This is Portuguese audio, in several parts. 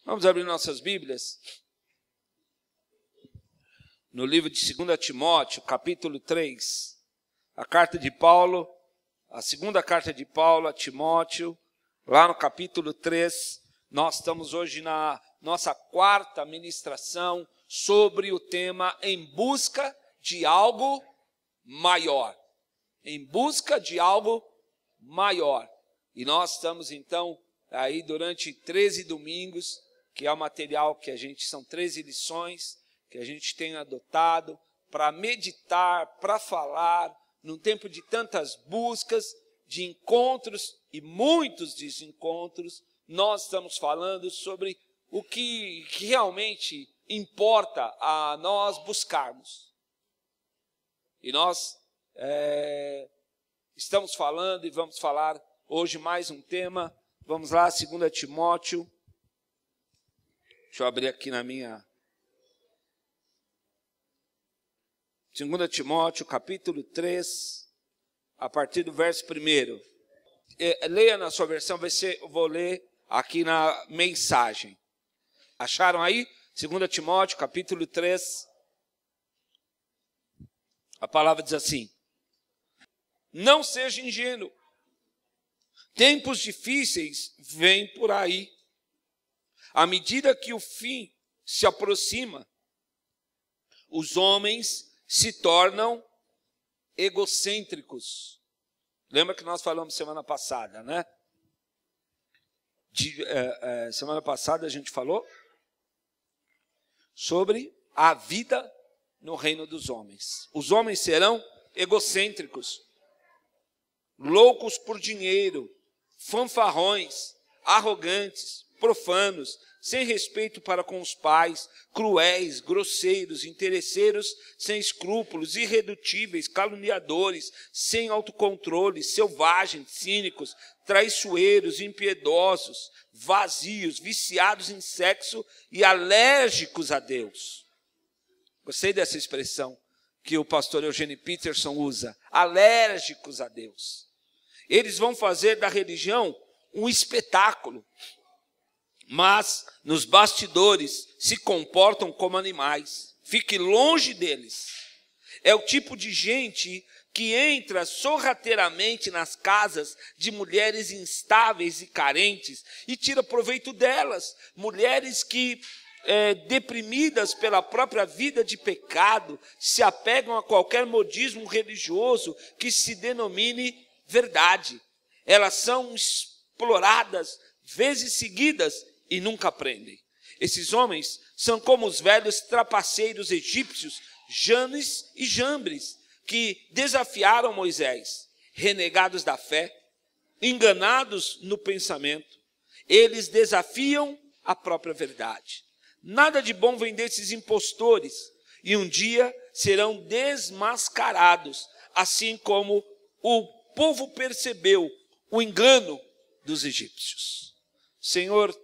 Vamos abrir nossas Bíblias no livro de 2 Timóteo, capítulo 3. A carta de Paulo, a segunda carta de Paulo a Timóteo, lá no capítulo 3. Nós estamos hoje na nossa quarta ministração sobre o tema Em Busca de Algo Maior. Em busca de algo maior. E nós estamos então aí durante 13 domingos, que é o material que são 13 lições que a gente tem adotado para meditar, para falar, num tempo de tantas buscas, de encontros e muitos desencontros. Nós estamos falando sobre o que realmente importa a nós buscarmos. E nós estamos falando e vamos falar hoje mais um tema. Vamos lá, 2 Timóteo. Deixa eu abrir aqui na minha... 2 Timóteo, capítulo 3, a partir do verso 1. Leia na sua versão, eu vou ler aqui na mensagem. Acharam aí? 2 Timóteo, capítulo 3. A palavra diz assim: não seja ingênuo. Tempos difíceis vêm por aí. À medida que o fim se aproxima, os homens se tornam egocêntricos. Lembra que nós falamos semana passada, né? Semana passada a gente falou sobre a vida no reino dos homens. Os homens serão egocêntricos, loucos por dinheiro, fanfarrões, arrogantes, profanos, sem respeito para com os pais, cruéis, grosseiros, interesseiros, sem escrúpulos, irredutíveis, caluniadores, sem autocontrole, selvagens, cínicos, traiçoeiros, impiedosos, vazios, viciados em sexo e alérgicos a Deus. Gostei dessa expressão que o pastor Eugênio Peterson usa, alérgicos a Deus. Eles vão fazer da religião um espetáculo, mas nos bastidores se comportam como animais. Fique longe deles. É o tipo de gente que entra sorrateiramente nas casas de mulheres instáveis e carentes e tira proveito delas. Mulheres que, deprimidas pela própria vida de pecado, se apegam a qualquer modismo religioso que se denomine verdade. Elas são exploradas vezes seguidas e nunca aprendem. Esses homens são como os velhos trapaceiros egípcios, Janes e Jambres, que desafiaram Moisés, renegados da fé, enganados no pensamento. Eles desafiam a própria verdade. Nada de bom vem desses impostores, e um dia serão desmascarados, assim como o povo percebeu o engano dos egípcios. Senhor,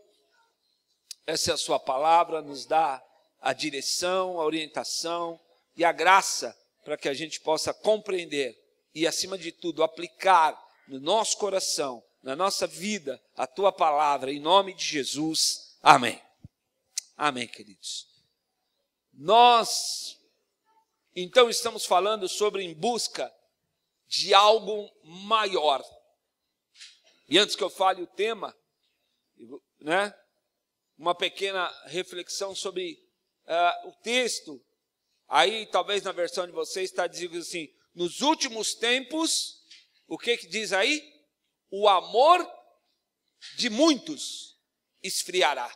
essa é a sua palavra, nos dá a direção, a orientação e a graça para que a gente possa compreender e, acima de tudo, aplicar no nosso coração, na nossa vida, a tua palavra, em nome de Jesus. Amém. Amém, queridos. Nós, então, estamos falando sobre em busca de algo maior. E antes que eu fale o tema, né? Uma pequena reflexão sobre o texto. Aí, talvez na versão de vocês, está dizendo assim: nos últimos tempos, o que diz aí? O amor de muitos esfriará.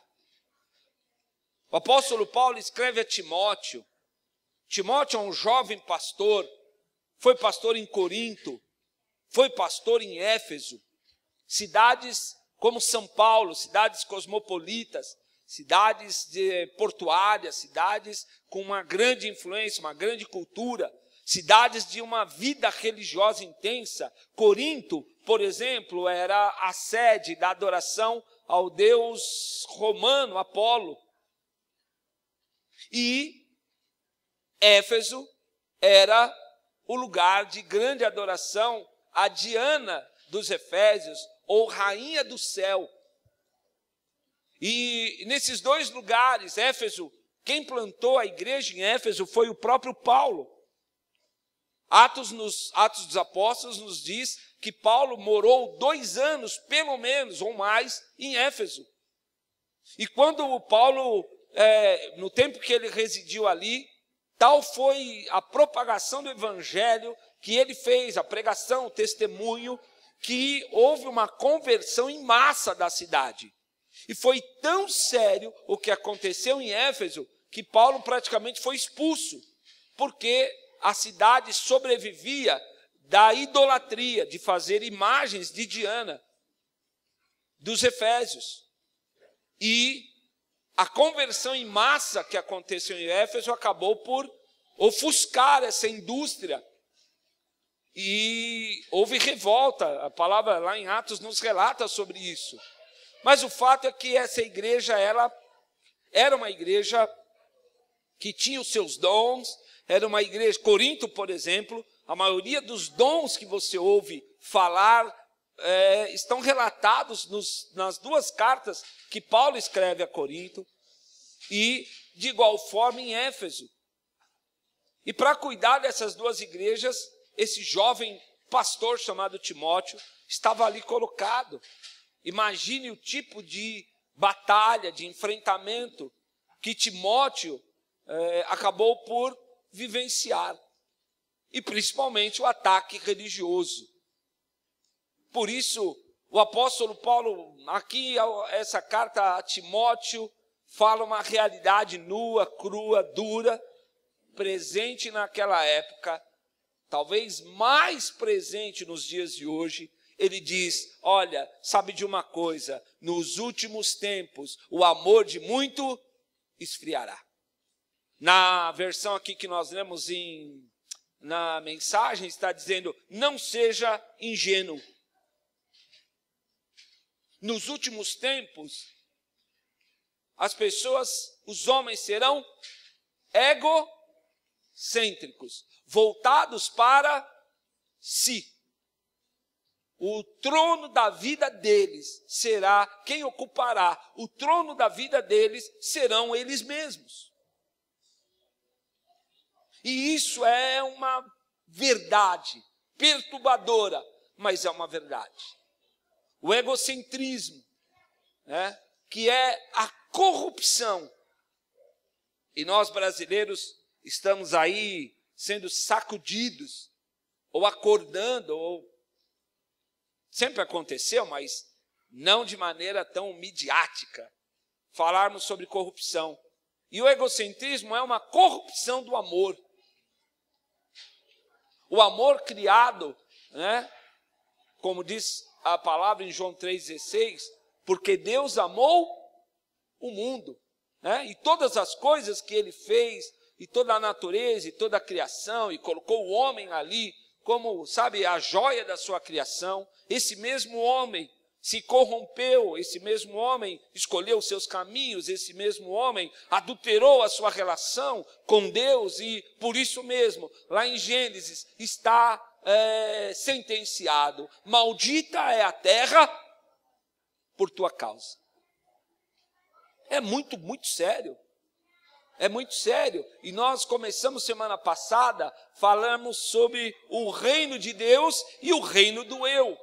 O apóstolo Paulo escreve a Timóteo. Timóteo é um jovem pastor, foi pastor em Corinto, foi pastor em Éfeso, cidades como São Paulo, cidades cosmopolitas, cidades portuárias, cidades com uma grande influência, uma grande cultura, cidades de uma vida religiosa intensa. Corinto, por exemplo, era a sede da adoração ao deus romano Apolo. E Éfeso era o lugar de grande adoração a Diana dos Efésios, ou rainha do céu. E nesses dois lugares, Éfeso, quem plantou a igreja em Éfeso foi o próprio Paulo. Atos dos Apóstolos nos diz que Paulo morou 2 anos, pelo menos, ou mais, em Éfeso. E quando o Paulo, no tempo que ele residiu ali, tal foi a propagação do evangelho que ele fez, a pregação, o testemunho, que houve uma conversão em massa da cidade. E foi tão sério o que aconteceu em Éfeso, que Paulo praticamente foi expulso, porque a cidade sobrevivia da idolatria, de fazer imagens de Diana, dos efésios. E a conversão em massa que aconteceu em Éfeso acabou por ofuscar essa indústria. E houve revolta, a palavra lá em Atos nos relata sobre isso. Mas o fato é que essa igreja, ela era uma igreja que tinha os seus dons, era uma igreja, Corinto, por exemplo, a maioria dos dons que você ouve falar estão relatados nas 2 cartas que Paulo escreve a Corinto, e de igual forma em Éfeso. E para cuidar dessas 2 igrejas, esse jovem pastor chamado Timóteo estava ali colocado. Imagine o tipo de batalha, de enfrentamento que Timóteo acabou por vivenciar. E principalmente o ataque religioso. Por isso, o apóstolo Paulo, aqui essa carta a Timóteo, fala uma realidade nua, crua, dura, presente naquela época, talvez mais presente nos dias de hoje. Ele diz, olha, sabe de uma coisa, nos últimos tempos o amor de muito esfriará. Na versão aqui que nós lemos na mensagem, está dizendo, não seja ingênuo. Nos últimos tempos, as pessoas, os homens serão egocêntricos, voltados para si. O trono da vida deles será, quem ocupará o trono da vida deles serão eles mesmos. E isso é uma verdade perturbadora, mas é uma verdade. O egocentrismo, que é a corrupção. E nós brasileiros estamos aí sendo sacudidos, ou acordando, ou sempre aconteceu, mas não de maneira tão midiática, falarmos sobre corrupção. E o egocentrismo é uma corrupção do amor. O amor criado, como diz a palavra em João 3,16, porque Deus amou o mundo, e todas as coisas que ele fez, e toda a natureza, e toda a criação, e colocou o homem ali como, sabe, a joia da sua criação. Esse mesmo homem se corrompeu, esse mesmo homem escolheu os seus caminhos, esse mesmo homem adulterou a sua relação com Deus, e por isso mesmo, lá em Gênesis, está sentenciado, maldita é a terra por tua causa. É muito, muito sério. É muito sério. E nós começamos semana passada, falamos sobre o reino de Deus e o reino do eu.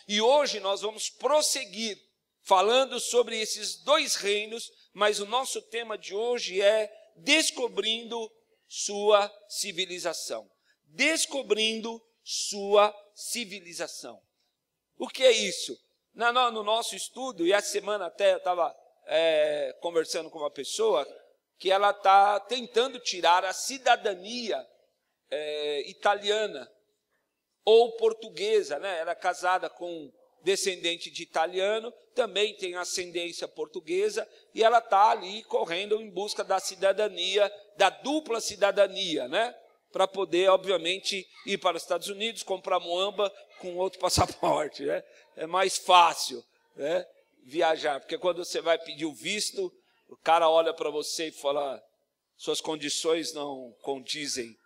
E hoje nós vamos prosseguir falando sobre esses 2 reinos, mas o nosso tema de hoje é descobrindo sua civilização. Descobrindo sua civilização. O que é isso? No nosso estudo, e essa semana até eu estava conversando com uma pessoa que ela está tentando tirar a cidadania italiana ou portuguesa, Ela é casada com um descendente de italiano, também tem ascendência portuguesa, e ela está ali correndo em busca da cidadania, da dupla cidadania, para poder, obviamente, ir para os Estados Unidos, comprar muamba com outro passaporte, É mais fácil, viajar, porque quando você vai pedir o visto, o cara olha para você e fala, suas condições não condizem,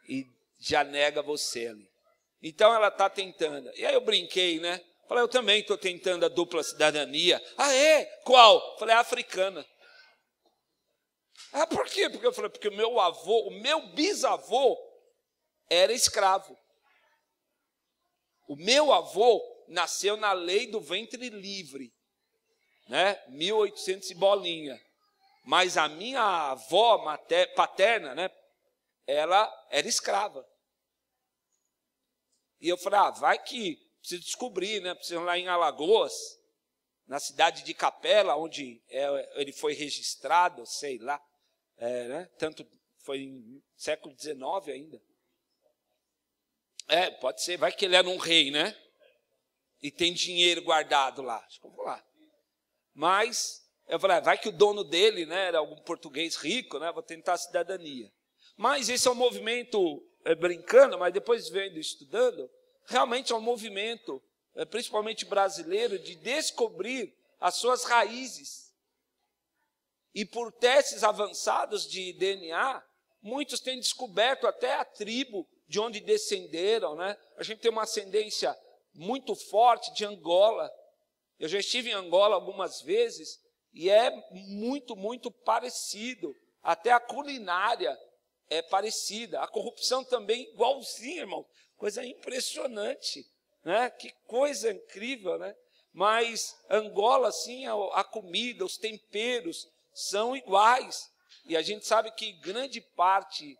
e já nega você ali. Então ela está tentando. E aí eu brinquei, Falei, eu também estou tentando a dupla cidadania. Ah, é? Qual? Falei, africana. Ah, por quê? Porque eu falei, porque o meu bisavô era escravo. O meu avô nasceu na lei do ventre livre, né? 1800 e bolinha. Mas a minha avó paterna, né? Ela era escrava. E eu falei, vai que preciso descobrir, né? Preciso ir lá em Alagoas, na cidade de Capela, onde ele foi registrado, sei lá. Né? Tanto foi em século XIX ainda. Pode ser, vai que ele era um rei, né? E tem dinheiro guardado lá. Acho que eu vou lá. Mas eu falei, vai que o dono dele, né, era algum português rico, né? Vou tentar a cidadania. Mas esse é um movimento, brincando, mas depois vendo, estudando, realmente é um movimento, principalmente brasileiro, de descobrir as suas raízes. E por testes avançados de DNA, muitos têm descoberto até a tribo de onde descenderam, né? A gente tem uma ascendência muito forte de Angola. Eu já estive em Angola algumas vezes e é muito, muito parecido. Até a culinária é parecida. A corrupção também igualzinha, irmão. Coisa impressionante, né? Que coisa incrível, né? Mas Angola, assim, a comida, os temperos são iguais. E a gente sabe que grande parte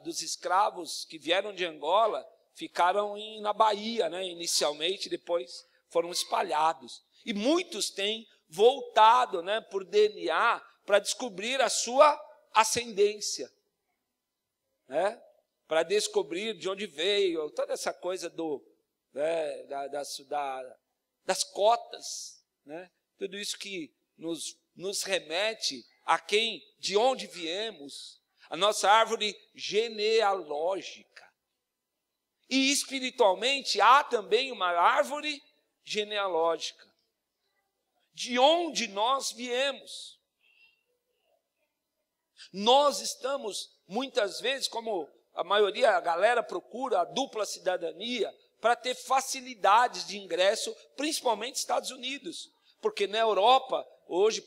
dos escravos que vieram de Angola ficaram na Bahia, né? Inicialmente, depois foram espalhados. E muitos têm voltado, né, por DNA para descobrir a sua ascendência, né? Para descobrir de onde veio, toda essa coisa das cotas, né? Tudo isso que nos remete a de onde viemos, a nossa árvore genealógica. E espiritualmente há também uma árvore genealógica, de onde nós viemos. Nós estamos, muitas vezes, como a galera procura a dupla cidadania, para ter facilidades de ingresso, principalmente nos Estados Unidos. Porque na Europa, hoje,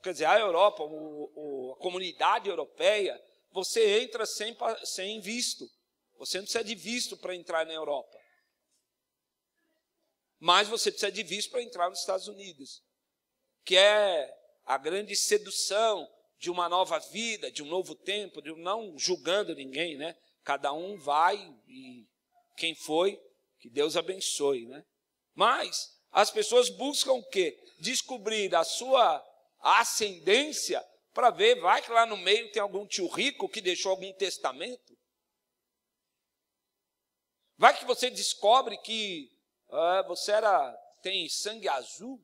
quer dizer, a Europa, a comunidade europeia, você entra sem visto. Você não precisa de visto para entrar na Europa. Mas você precisa de visto para entrar nos Estados Unidos, que é a grande sedução de uma nova vida, de um novo tempo, não julgando ninguém, né? Cada um vai e quem foi, que Deus abençoe, né? Mas as pessoas buscam o quê? Descobrir a sua ascendência para ver, vai que lá no meio tem algum tio rico que deixou algum testamento. Vai que você descobre que você tem sangue azul.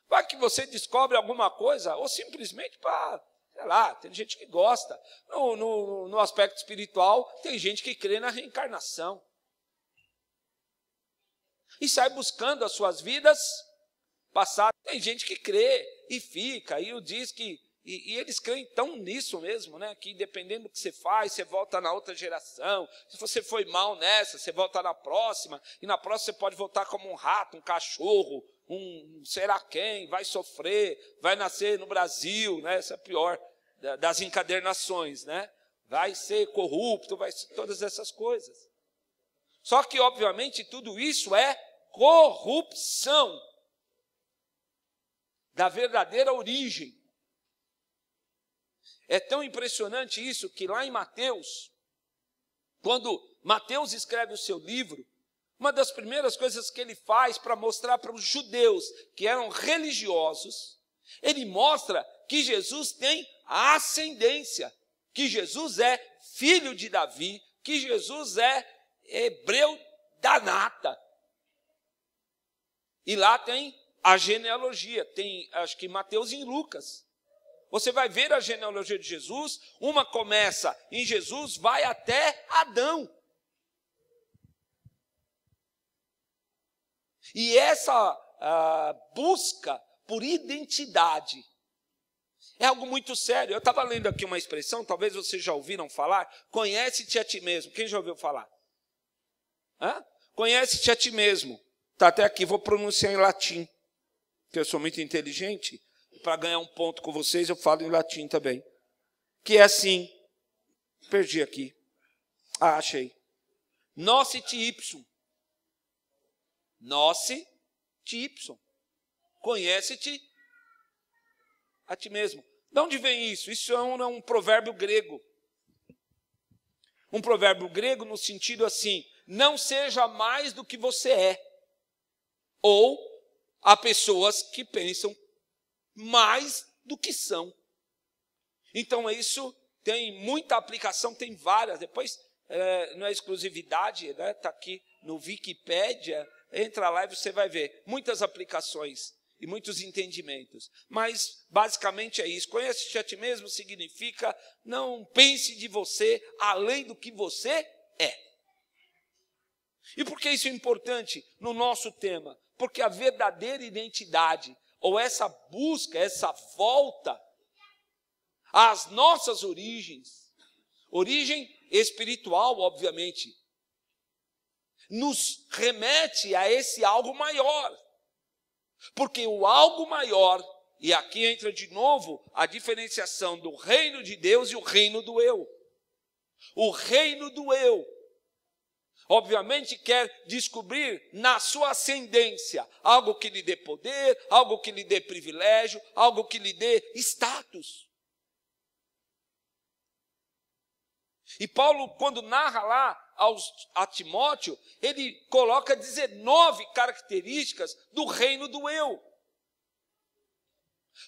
Vai que você descobre alguma coisa, ou simplesmente para, sei lá, tem gente que gosta. No aspecto espiritual, tem gente que crê na reencarnação. E sai buscando as suas vidas passadas. Tem gente que crê e fica, e diz que... E eles creem tão nisso mesmo, né? Que dependendo do que você faz, você volta na outra geração. Se você foi mal nessa, você volta na próxima. E na próxima você pode voltar como um rato, um cachorro, um será quem, vai sofrer, vai nascer no Brasil, né? Essa é a pior das encadernações, né? Vai ser corrupto, vai ser todas essas coisas. Só que, obviamente, tudo isso é corrupção da verdadeira origem. É tão impressionante isso que lá em Mateus, quando Mateus escreve o seu livro, uma das primeiras coisas que ele faz para mostrar para os judeus que eram religiosos, ele mostra que Jesus tem a ascendência, que Jesus é filho de Davi, que Jesus é hebreu da nata. E lá tem a genealogia, tem acho que Mateus e Lucas. Você vai ver a genealogia de Jesus, uma começa em Jesus, vai até Adão. E essa busca por identidade é algo muito sério. Eu estava lendo aqui uma expressão, talvez vocês já ouviram falar, conhece-te a ti mesmo. Quem já ouviu falar? conhece-te a ti mesmo. Está até aqui, vou pronunciar em latim, porque eu sou muito inteligente. Para ganhar um ponto com vocês, eu falo em latim também. Que é assim, perdi aqui. Ah, achei. Nosce-te ipsum. Nosce-te ipsum. Conhece-te a ti mesmo. De onde vem isso? Isso é um provérbio grego. Um provérbio grego no sentido assim, não seja mais do que você é. Ou há pessoas que pensam mais do que são. Então isso tem muita aplicação, tem várias. Depois, não é exclusividade, está aqui no Wikipédia, entra lá e você vai ver muitas aplicações e muitos entendimentos. Mas basicamente é isso. Conhece-te a ti mesmo significa não pense de você além do que você é. E por que isso é importante no nosso tema? Porque a verdadeira identidade, ou essa busca, essa volta às nossas origens, origem espiritual, obviamente, nos remete a esse algo maior. Porque o algo maior, e aqui entra de novo a diferenciação do reino de Deus e o reino do eu. O reino do eu, obviamente, quer descobrir na sua ascendência algo que lhe dê poder, algo que lhe dê privilégio, algo que lhe dê status. E Paulo, quando narra lá a Timóteo, ele coloca 19 características do reino do eu.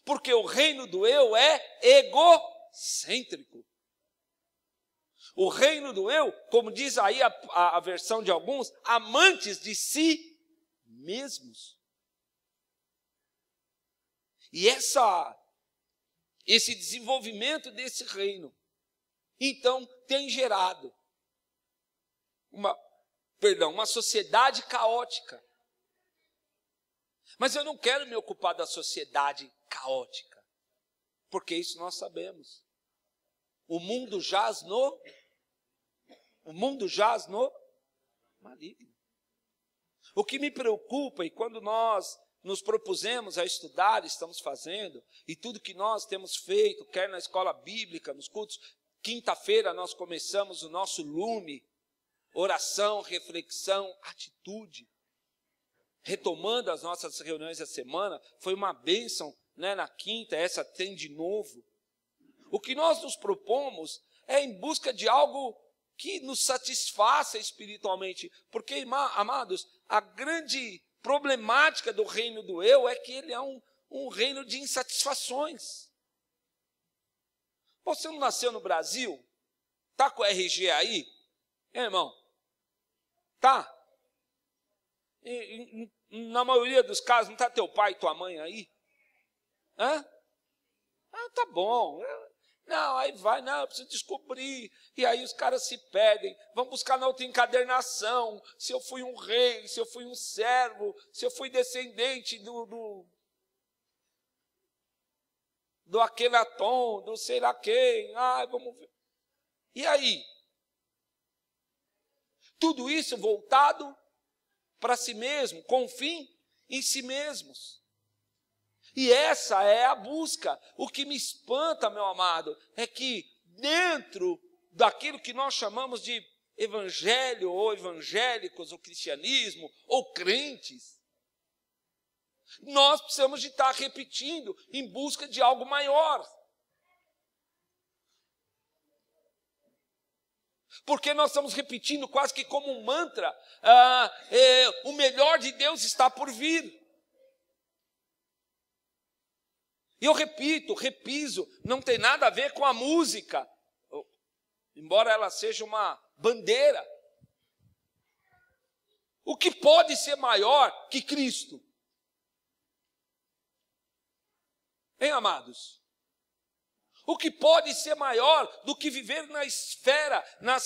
Porque o reino do eu é egocêntrico. O reino do eu, como diz aí a versão de alguns, amantes de si mesmos. E esse desenvolvimento desse reino, então, tem gerado uma sociedade caótica. Mas eu não quero me ocupar da sociedade caótica, porque isso nós sabemos. O mundo jaz no maligno. O que me preocupa, e quando nós nos propusemos a estudar, estamos fazendo, e tudo que nós temos feito, quer na escola bíblica, nos cultos, quinta-feira nós começamos o nosso lume, oração, reflexão, atitude. Retomando as nossas reuniões da semana, foi uma bênção, né, na quinta, essa tem de novo. O que nós nos propomos é em busca de algo que nos satisfaça espiritualmente. Porque, amados, a grande problemática do reino do eu é que ele é um reino de insatisfações. Você não nasceu no Brasil? Está com o RG aí? Irmão? Tá? Na maioria dos casos, não está teu pai e tua mãe aí? Hã? Ah, tá bom. Não, aí vai, não, eu preciso descobrir. E aí os caras se perdem, vão buscar na outra encadernação, se eu fui um rei, se eu fui um servo, se eu fui descendente do Akenaton, do sei lá quem. Ah, vamos ver. E aí? Tudo isso voltado para si mesmo, com fim em si mesmos. E essa é a busca. O que me espanta, meu amado, é que dentro daquilo que nós chamamos de evangelho, ou evangélicos, ou cristianismo, ou crentes, nós precisamos de estar repetindo em busca de algo maior. Porque nós estamos repetindo quase que como um mantra, o melhor de Deus está por vir. E eu repiso, não tem nada a ver com a música, embora ela seja uma bandeira. O que pode ser maior que Cristo? Hein, amados? O que pode ser maior do que viver na esfera, na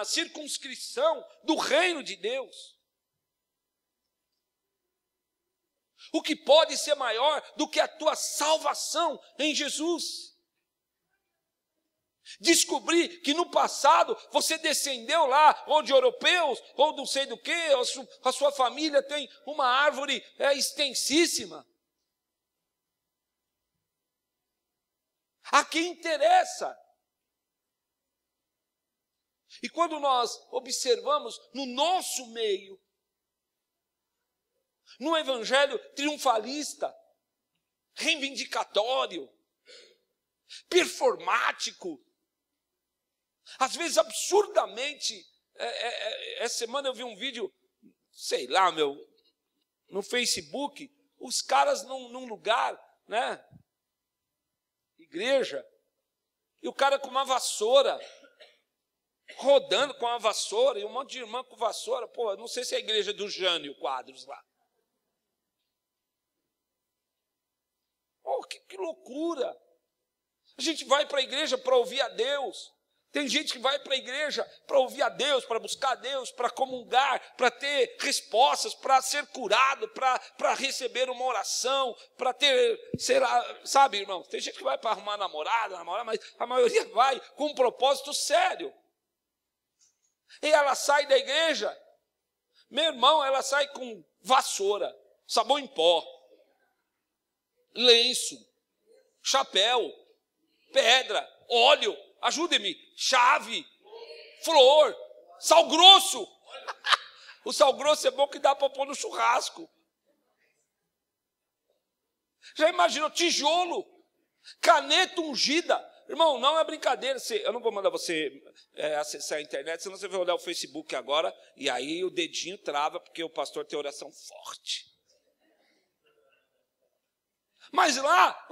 circunscrição do reino de Deus? O que pode ser maior do que a tua salvação em Jesus? Descobrir que no passado você descendeu lá, ou de europeus, ou não sei do que, a sua família tem uma árvore extensíssima. A quem interessa? E quando nós observamos no nosso meio, no evangelho triunfalista, reivindicatório, performático, às vezes absurdamente, essa semana eu vi um vídeo, sei lá, no Facebook, os caras num lugar, né, igreja, e o cara com uma vassoura, rodando com uma vassoura, e um monte de irmã com vassoura. Pô, não sei se é a igreja do Jânio Quadros lá. Oh, que loucura! A gente vai para a igreja para ouvir a Deus. Tem gente que vai para a igreja para ouvir a Deus, para buscar a Deus, para comungar, para ter respostas, para ser curado, para receber uma oração, para ter, sabe, irmão? Tem gente que vai para arrumar namorada, mas a maioria vai com um propósito sério. E ela sai da igreja, meu irmão, ela sai com vassoura, sabão em pó, lenço, chapéu, pedra, óleo, ajude-me, chave, flor, sal grosso. O sal grosso é bom que dá para pôr no churrasco. Já imaginou tijolo, caneta ungida? Irmão, não é brincadeira. Eu não vou mandar você acessar a internet, senão você vai olhar o Facebook agora, e aí o dedinho trava, porque o pastor tem oração forte. Mas lá,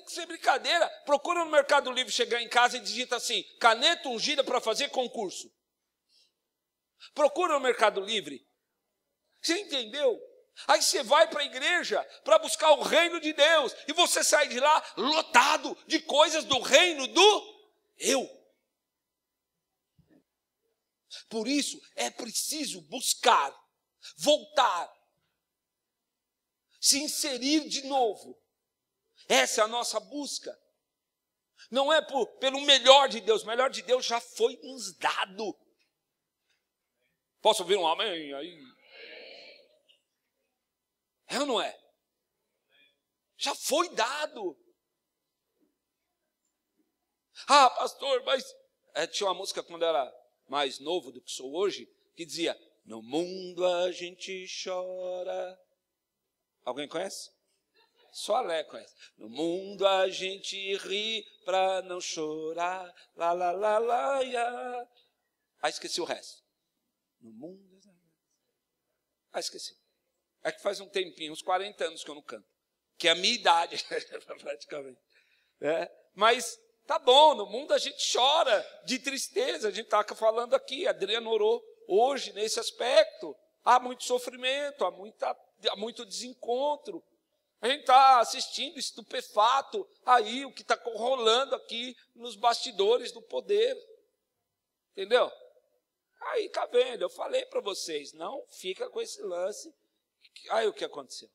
sem brincadeira, procura no Mercado Livre, chegar em casa e digita assim, caneta ungida para fazer concurso. Procura no Mercado Livre. Você entendeu? Aí você vai para a igreja para buscar o reino de Deus, e você sai de lá lotado de coisas do reino do eu. Por isso é preciso buscar, voltar, se inserir de novo. Essa é a nossa busca. Não é pelo melhor de Deus. O melhor de Deus já foi nos dado. Posso ouvir um amém aí? É ou não é? Já foi dado. Ah, pastor, mas... tinha uma música quando eu era mais novo do que sou hoje, que dizia, no mundo a gente chora... Alguém conhece? Só a Lé conhece. No mundo a gente ri pra não chorar. Lá, lá, lá, lá, lá. Aí esqueci o resto. No mundo... esqueci. É que faz um tempinho, uns 40 anos que eu não canto. Que é a minha idade, praticamente. Mas tá bom, no mundo a gente chora de tristeza. A gente está falando aqui, a Adriana orou hoje nesse aspecto. Há muito sofrimento, há muito desencontro. A gente está assistindo estupefato aí o que está rolando aqui nos bastidores do poder. Entendeu? Aí tá vendo, eu falei para vocês, não fica com esse lance. Aí o que aconteceu?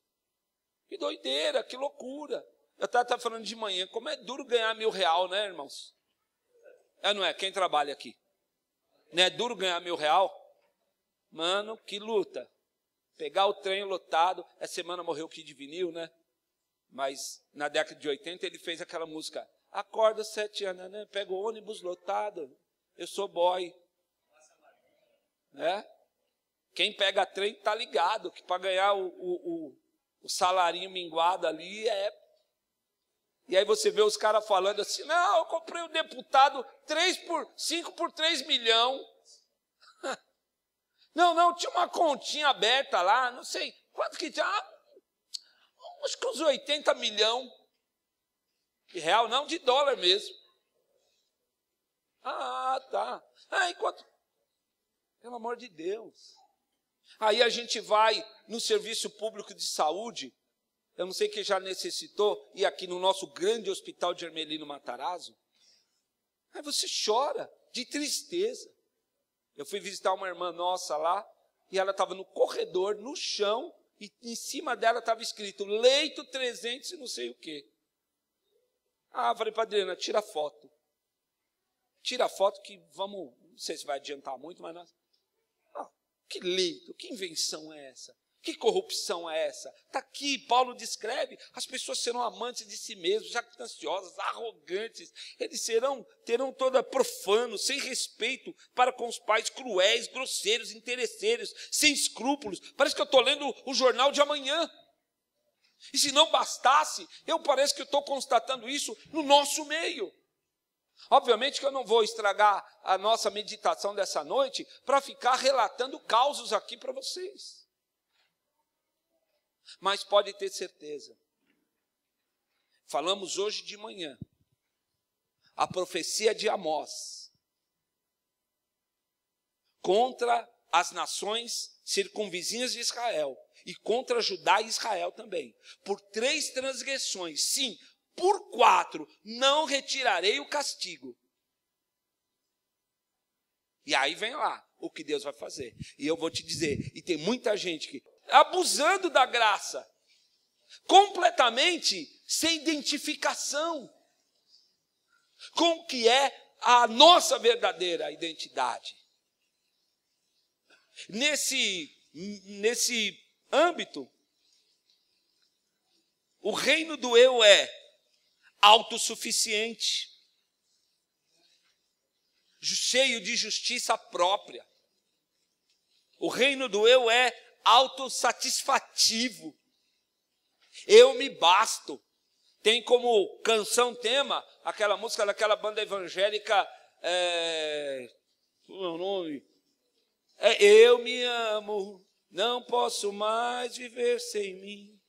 Que doideira, que loucura. Eu estava falando de manhã, como é duro ganhar R$1.000, né, irmãos? Não é? Quem trabalha aqui? Não é duro ganhar R$1.000? Mano, que luta. Pegar o trem lotado. Essa semana morreu o Kid Vinil, né? Mas na década de 80 ele fez aquela música. Acorda 7 anos, né? Pega o ônibus lotado. Eu sou boy. Quem pega trem está ligado, que para ganhar o salarinho minguado ali E aí você vê os caras falando assim, não, eu comprei um deputado 5 por 3 milhões. Não, tinha uma continha aberta lá, não sei, quanto que tinha? Acho que uns 80 milhões de real, não, de dólar mesmo. Ah, tá. Enquanto... Pelo amor de Deus. Aí a gente vai no serviço público de saúde, eu não sei quem já necessitou, e aqui no nosso grande hospital de Hermelino Matarazzo, aí você chora de tristeza. Eu fui visitar uma irmã nossa lá, e ela estava no corredor, no chão, e em cima dela estava escrito, leito 300 e não sei o quê. Falei para a Adriana, tira foto. Tira a foto que vamos, não sei se vai adiantar muito, mas nós... que leito, que invenção é essa? Que corrupção é essa? Está aqui, Paulo descreve, as pessoas serão amantes de si mesmos, jactanciosas, arrogantes, eles terão toda profanos, sem respeito para com os pais, cruéis, grosseiros, interesseiros, sem escrúpulos. Parece que eu estou lendo o jornal de amanhã. E se não bastasse, parece que eu estou constatando isso no nosso meio. Obviamente que eu não vou estragar a nossa meditação dessa noite para ficar relatando causos aqui para vocês. Mas pode ter certeza, falamos hoje de manhã, a profecia de Amós contra as nações circunvizinhas de Israel e contra Judá e Israel também, por 3 transgressões, sim, por 4, não retirarei o castigo. E aí vem lá o que Deus vai fazer. E eu vou te dizer, e tem muita gente que abusando da graça, completamente sem identificação com o que é a nossa verdadeira identidade. Nesse âmbito, o reino do eu é autossuficiente, cheio de justiça própria. O reino do eu é autossatisfativo. Eu me basto. Tem como canção tema aquela música daquela banda evangélica, como é o nome? Eu me amo, não posso mais viver sem mim.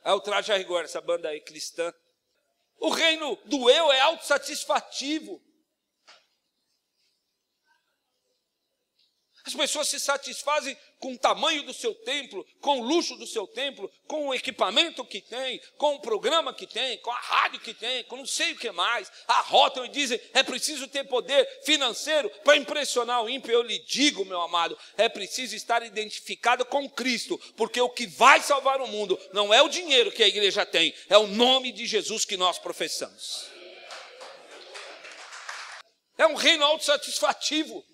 É o Traje a Rigor, essa banda aí cristã. O reino do eu é autossatisfativo. As pessoas se satisfazem com o tamanho do seu templo, com o luxo do seu templo, com o equipamento que tem, com o programa que tem, com a rádio que tem, com não sei o que mais. Arrotam e dizem, é preciso ter poder financeiro para impressionar o ímpio. Eu lhe digo, meu amado, é preciso estar identificado com Cristo, porque o que vai salvar o mundo não é o dinheiro que a igreja tem, é o nome de Jesus que nós professamos. É um reino autossatisfativo.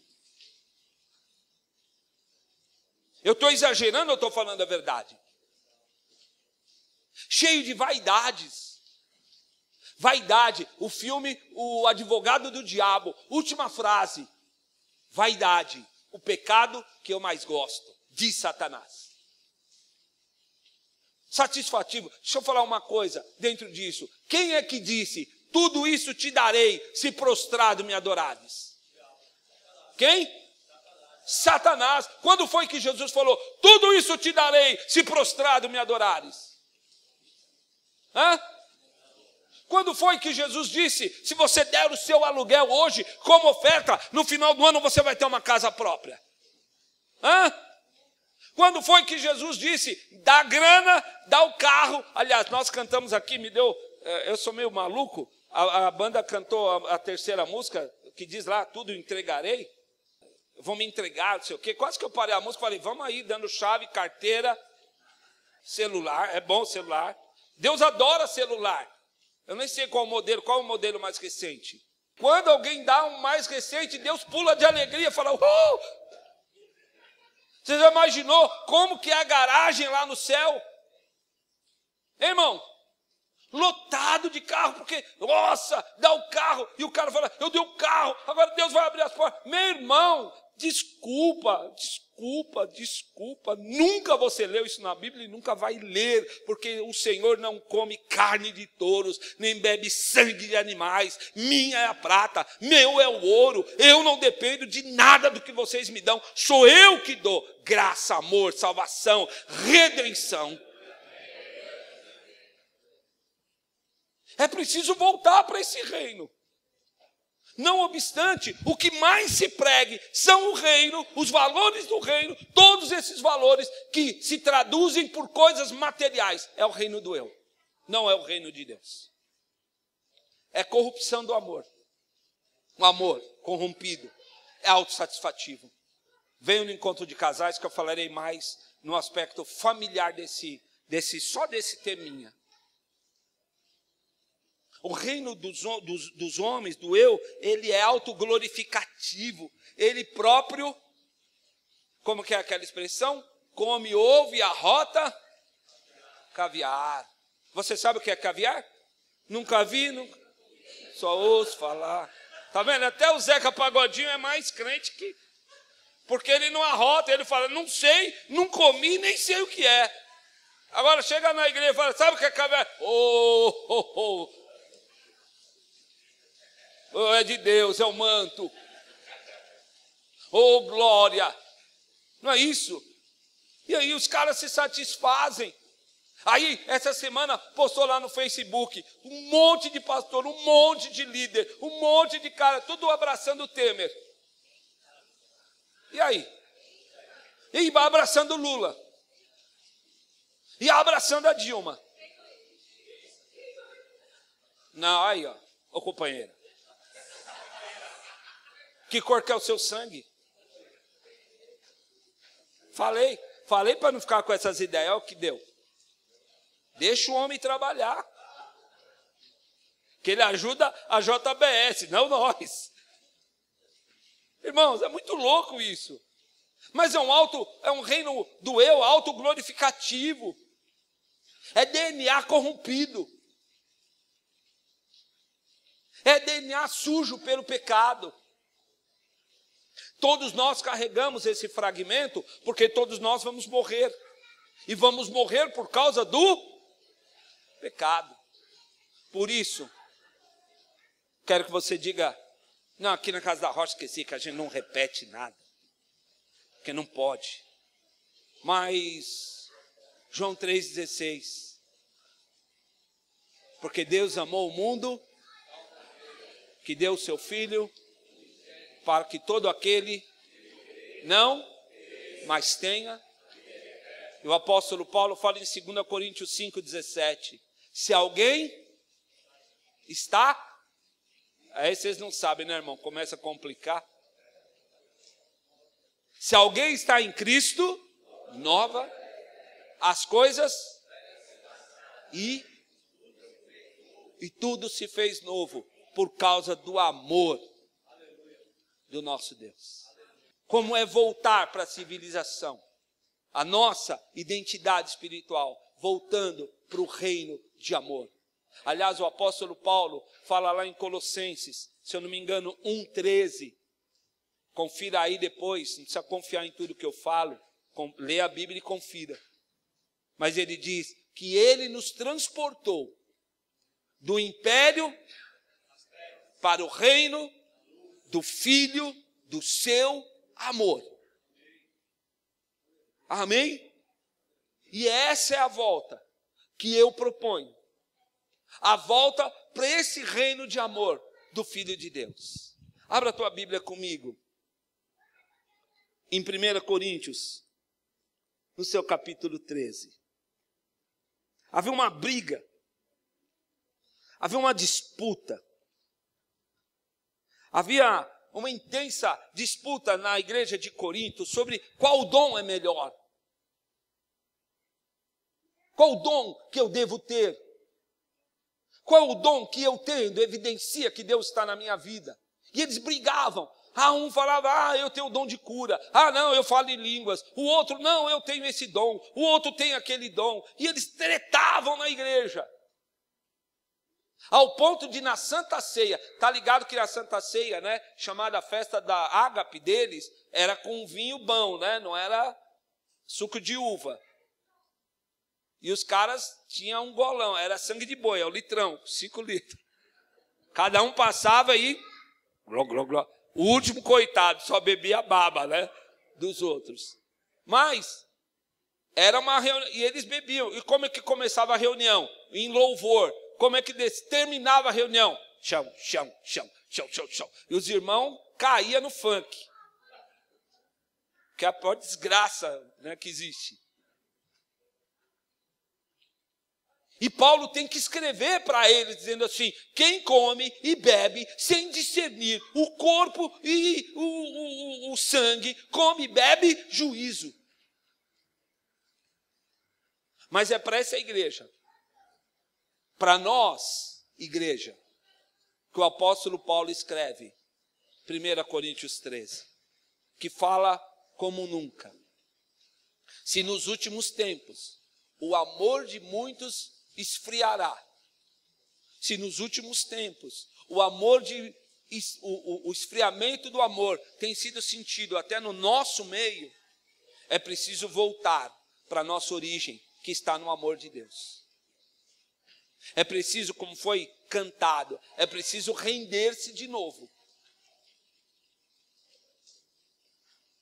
Eu estou exagerando ou estou falando a verdade? Cheio de vaidades. Vaidade, o filme O Advogado do Diabo, última frase. Vaidade, o pecado que eu mais gosto, diz Satanás. Satisfativo. Deixa eu falar uma coisa dentro disso. Quem é que disse, tudo isso te darei se prostrado me adorares? Quem? Satanás. Quando foi que Jesus falou, tudo isso te darei se prostrado me adorares? Quando foi que Jesus disse, se você der o seu aluguel hoje como oferta, no final do ano você vai ter uma casa própria? Quando foi que Jesus disse, dá grana, dá o carro? Aliás, nós cantamos aqui, eu sou meio maluco, a banda cantou a terceira música, que diz lá, tudo entregarei. Vão me entregar, não sei o quê. Quase que eu parei a música e falei, vamos aí, dando chave, carteira, celular. É bom celular. Deus adora celular. Eu nem sei qual o modelo mais recente. Quando alguém dá um mais recente, Deus pula de alegria e fala, Você já imaginou como que é a garagem lá no céu? Hein, irmão? Lotado de carro, porque, nossa, dá o carro, e o cara fala, eu dei o carro, agora Deus vai abrir as portas. Meu irmão, desculpa, nunca você leu isso na Bíblia e nunca vai ler, porque o Senhor não come carne de touros, nem bebe sangue de animais, minha é a prata, meu é o ouro, eu não dependo de nada do que vocês me dão, sou eu que dou graça, amor, salvação, redenção. É preciso voltar para esse reino. Não obstante, o que mais se pregue são o reino, os valores do reino, todos esses valores que se traduzem por coisas materiais. É o reino do eu, não é o reino de Deus. É corrupção do amor. Um amor corrompido é autossatisfativo. Venho no encontro de casais que eu falarei mais no aspecto familiar só desse teminha. O reino dos homens, do eu, ele é autoglorificativo. Ele próprio, como que é aquela expressão? Come ovo e arrota caviar. Você sabe o que é caviar? Nunca vi, só ouço falar. Tá vendo? Até o Zeca Pagodinho é mais crente que... Porque ele não arrota, ele fala, não sei, não comi, nem sei o que é. Agora chega na igreja e fala, sabe o que é caviar? Oh, é de Deus, é o manto. Oh, glória. Não é isso? E aí os caras se satisfazem. Aí, essa semana, postou lá no Facebook, um monte de pastor, um monte de líder, um monte de cara, tudo abraçando o Temer. E aí? E abraçando o Lula. E abraçando a Dilma. Não, aí, ó, ô companheira. Que cor que é o seu sangue? Falei para não ficar com essas ideias, é o que deu. Deixa o homem trabalhar. Que ele ajuda a JBS, não nós. Irmãos, é muito louco isso. Mas é um reino do eu autoglorificativo. É DNA corrompido. É DNA sujo pelo pecado. Todos nós carregamos esse fragmento, porque todos nós vamos morrer. E vamos morrer por causa do pecado. Por isso, quero que você diga, não, aqui na Casa da Rocha esqueci que a gente não repete nada. Porque não pode. Mas, João 3,16. Porque Deus amou o mundo, que deu o seu Filho, para que todo aquele não, mas tenha. E o apóstolo Paulo fala em 2 Coríntios 5,17. Se alguém está... Aí vocês não sabem, né, irmão? Começa a complicar. Se alguém está em Cristo, nova, as coisas e tudo se fez novo por causa do amor do nosso Deus. Como é voltar para a civilização? A nossa identidade espiritual, voltando para o reino de amor. Aliás, o apóstolo Paulo fala lá em Colossenses, se eu não me engano, 1,13. Confira aí depois, não precisa confiar em tudo que eu falo. Lê a Bíblia e confira. Mas ele diz que ele nos transportou do império para o reino do Filho do seu amor. Amém? E essa é a volta que eu proponho. A volta para esse reino de amor do Filho de Deus. Abra a tua Bíblia comigo. Em 1 Coríntios, no seu capítulo 13. Havia uma briga. Havia uma disputa. Havia uma intensa disputa na igreja de Corinto sobre qual dom é melhor. Qual o dom que eu devo ter? Qual o dom que eu tendo evidencia que Deus está na minha vida? E eles brigavam. Um falava, eu tenho o dom de cura. Não, eu falo em línguas. O outro, não, eu tenho esse dom. O outro tem aquele dom. E eles tretavam na igreja. Ao ponto de na Santa Ceia, tá ligado que a Santa Ceia, né, chamada a festa da ágape deles, era com vinho bom, né, não era suco de uva. E os caras tinham um golão, era sangue de boi, é o litrão, 5 litros. Cada um passava e... Gló, gló, gló. O último, coitado, só bebia a baba, né, dos outros. Mas, era uma reunião, e eles bebiam. E como é que começava a reunião? Em louvor. Como é que terminava a reunião? Chão, chão, chão, chão, chão, chão. E os irmãos caíam no funk. Que é a pior desgraça, né, que existe. E Paulo tem que escrever para eles, dizendo assim, quem come e bebe sem discernir o corpo e o sangue, come e bebe juízo. Mas é para essa igreja. Para nós, igreja que o apóstolo Paulo escreve, 1 Coríntios 13, que fala como nunca. Se nos últimos tempos o amor de muitos esfriará, se nos últimos tempos o esfriamento do amor tem sido sentido até no nosso meio, é preciso voltar para a nossa origem, que está no amor de Deus. É preciso, como foi cantado, é preciso render-se de novo.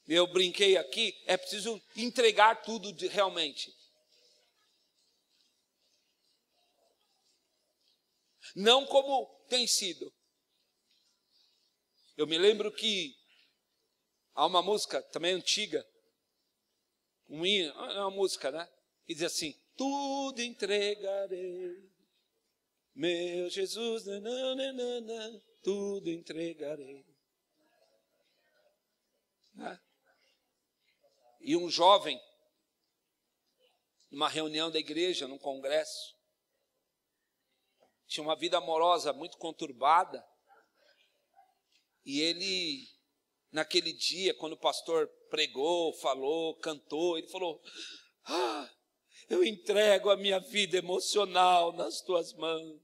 Eu brinquei aqui, é preciso entregar tudo realmente. Não como tem sido. Eu me lembro que há uma música também antiga, uma música, né? Que diz assim: tudo entregarei, meu Jesus, nananana, tudo entregarei. Né? E um jovem, numa reunião da igreja, num congresso, tinha uma vida amorosa muito conturbada, e ele, naquele dia, quando o pastor pregou, falou, cantou, ele falou: eu entrego a minha vida emocional nas tuas mãos,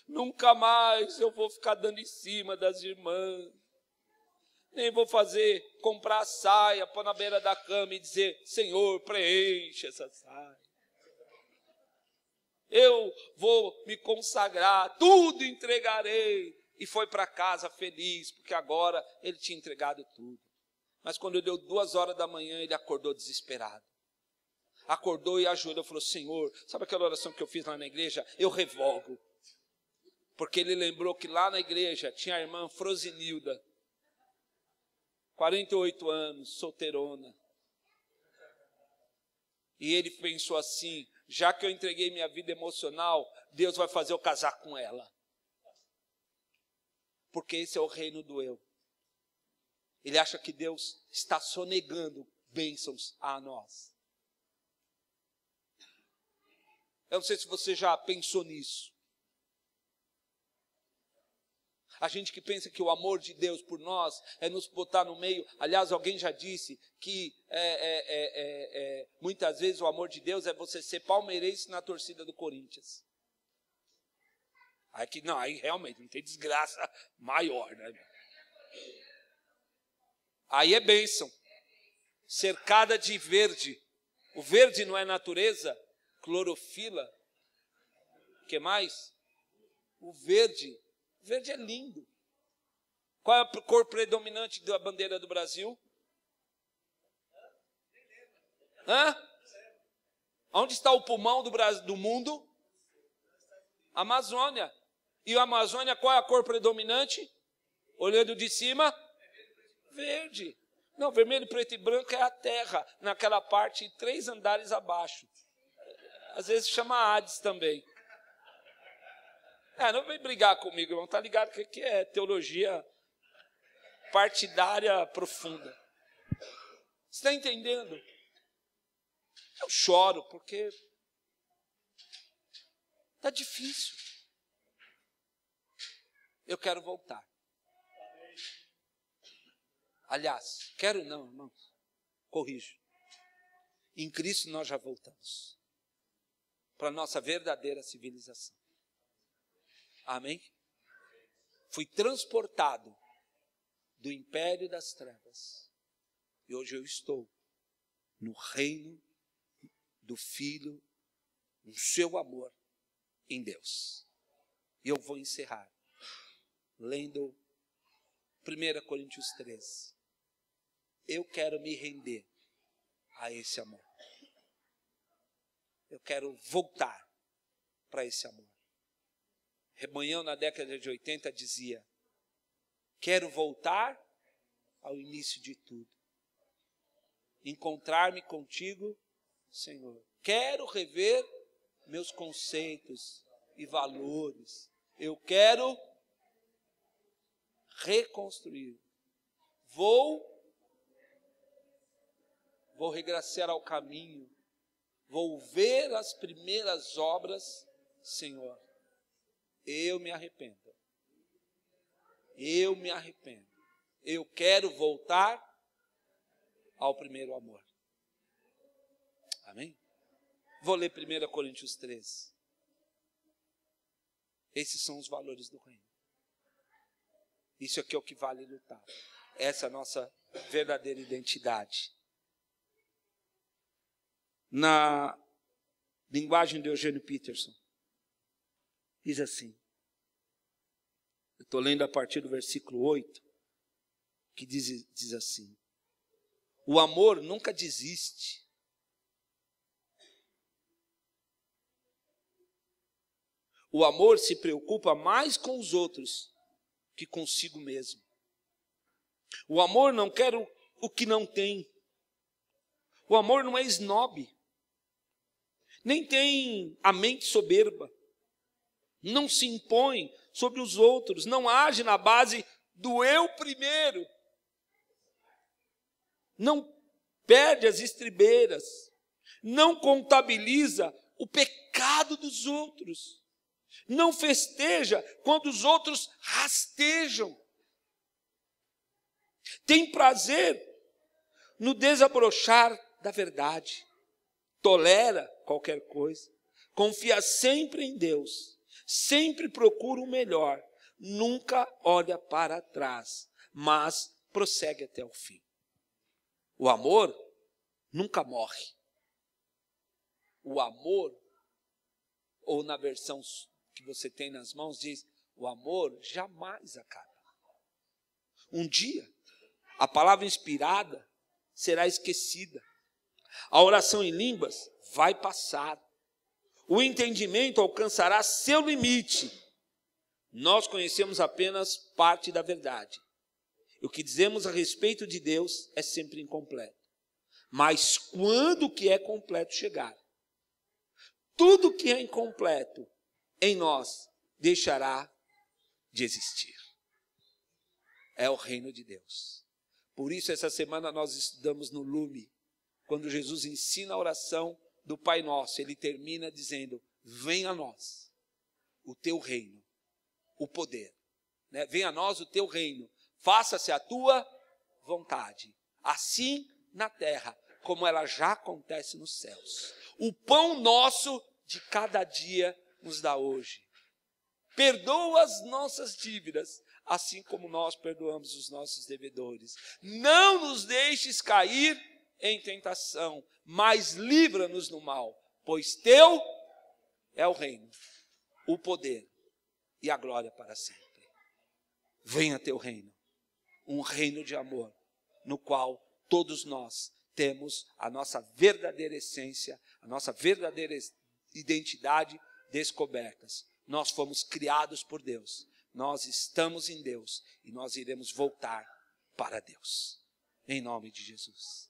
nunca mais eu vou ficar dando em cima das irmãs, nem vou comprar saia, pôr na beira da cama e dizer: Senhor, preenche essa saia. Eu vou me consagrar, tudo entregarei. E foi para casa feliz, porque agora ele tinha entregado tudo. Mas quando deu 2 horas da manhã, ele acordou desesperado. Acordou e ajoelhou, falou: Senhor, sabe aquela oração que eu fiz lá na igreja? Eu revogo. Porque ele lembrou que lá na igreja tinha a irmã Frosinilda, 48 anos, solteirona. E ele pensou assim: já que eu entreguei minha vida emocional, Deus vai fazer eu casar com ela. Porque esse é o reino do eu. Ele acha que Deus está sonegando bênçãos a nós. Eu não sei se você já pensou nisso. A gente que pensa que o amor de Deus por nós é nos botar no meio. Aliás, alguém já disse que muitas vezes o amor de Deus é você ser palmeirense na torcida do Corinthians. Aí realmente não tem desgraça maior, né? Aí é bênção. Cercada de verde. O verde não é natureza? Clorofila. O que mais? O verde. O verde é lindo. Qual é a cor predominante da bandeira do Brasil? Onde está o pulmão do mundo? Amazônia. E a Amazônia, qual é a cor predominante? Olhando de cima? Verde. Não, vermelho, preto e branco é a terra, naquela parte 3 andares abaixo. Às vezes chama Hades também. Não vem brigar comigo, irmão. Tá ligado que aqui é teologia partidária profunda. Você está entendendo? Eu choro porque está difícil. Eu quero voltar. Aliás, quero não, irmãos. Corrijo. Em Cristo nós já voltamos para a nossa verdadeira civilização. Amém? Fui transportado do império das trevas. E hoje eu estou no reino do Filho, no seu amor em Deus. E eu vou encerrar lendo 1 Coríntios 13. Eu quero me render a esse amor. Eu quero voltar para esse amor. Rebanhão, na década de 80, dizia: quero voltar ao início de tudo. Encontrar-me contigo, Senhor. Quero rever meus conceitos e valores. Eu quero reconstruir. Vou regressar ao caminho. Vou ver as primeiras obras, Senhor. eu me arrependo. Eu me arrependo. Eu quero voltar ao primeiro amor. Amém? Vou ler 1 Coríntios 13. Esses são os valores do reino. Isso aqui é o que vale lutar. Essa é a nossa verdadeira identidade. Na linguagem de Eugênio Peterson, diz assim, eu estou lendo a partir do versículo 8, que diz assim, o amor nunca desiste. O amor se preocupa mais com os outros que consigo mesmo. O amor não quer o que não tem. O amor não é esnobe. Nem tem a mente soberba. Não se impõe sobre os outros. Não age na base do eu primeiro. Não perde as estribeiras. Não contabiliza o pecado dos outros. Não festeja quando os outros rastejam. Tem prazer no desabrochar da verdade. Tolera qualquer coisa. Confia sempre em Deus. Sempre procura o melhor. Nunca olha para trás, mas prossegue até o fim. O amor nunca morre. O amor, ou na versão que você tem nas mãos, diz, o amor jamais acaba. Um dia, a palavra inspirada será esquecida. A oração em línguas vai passar. O entendimento alcançará seu limite. Nós conhecemos apenas parte da verdade. O que dizemos a respeito de Deus é sempre incompleto. Mas quando o que é completo chegar, tudo que é incompleto em nós deixará de existir. É o reino de Deus. Por isso, essa semana nós estudamos no Lume, quando Jesus ensina a oração do Pai Nosso, ele termina dizendo, venha a nós o teu reino, o poder. Né? Venha a nós o teu reino, faça-se a tua vontade, assim na terra, como ela já acontece nos céus. O pão nosso de cada dia nos dá hoje. Perdoa as nossas dívidas, assim como nós perdoamos os nossos devedores. Não nos deixes cair em tentação, mas livra-nos do mal, pois teu é o reino, o poder e a glória para sempre. Venha teu reino, um reino de amor, no qual todos nós temos a nossa verdadeira essência, a nossa verdadeira identidade descobertas. Nós fomos criados por Deus, nós estamos em Deus e nós iremos voltar para Deus. Em nome de Jesus.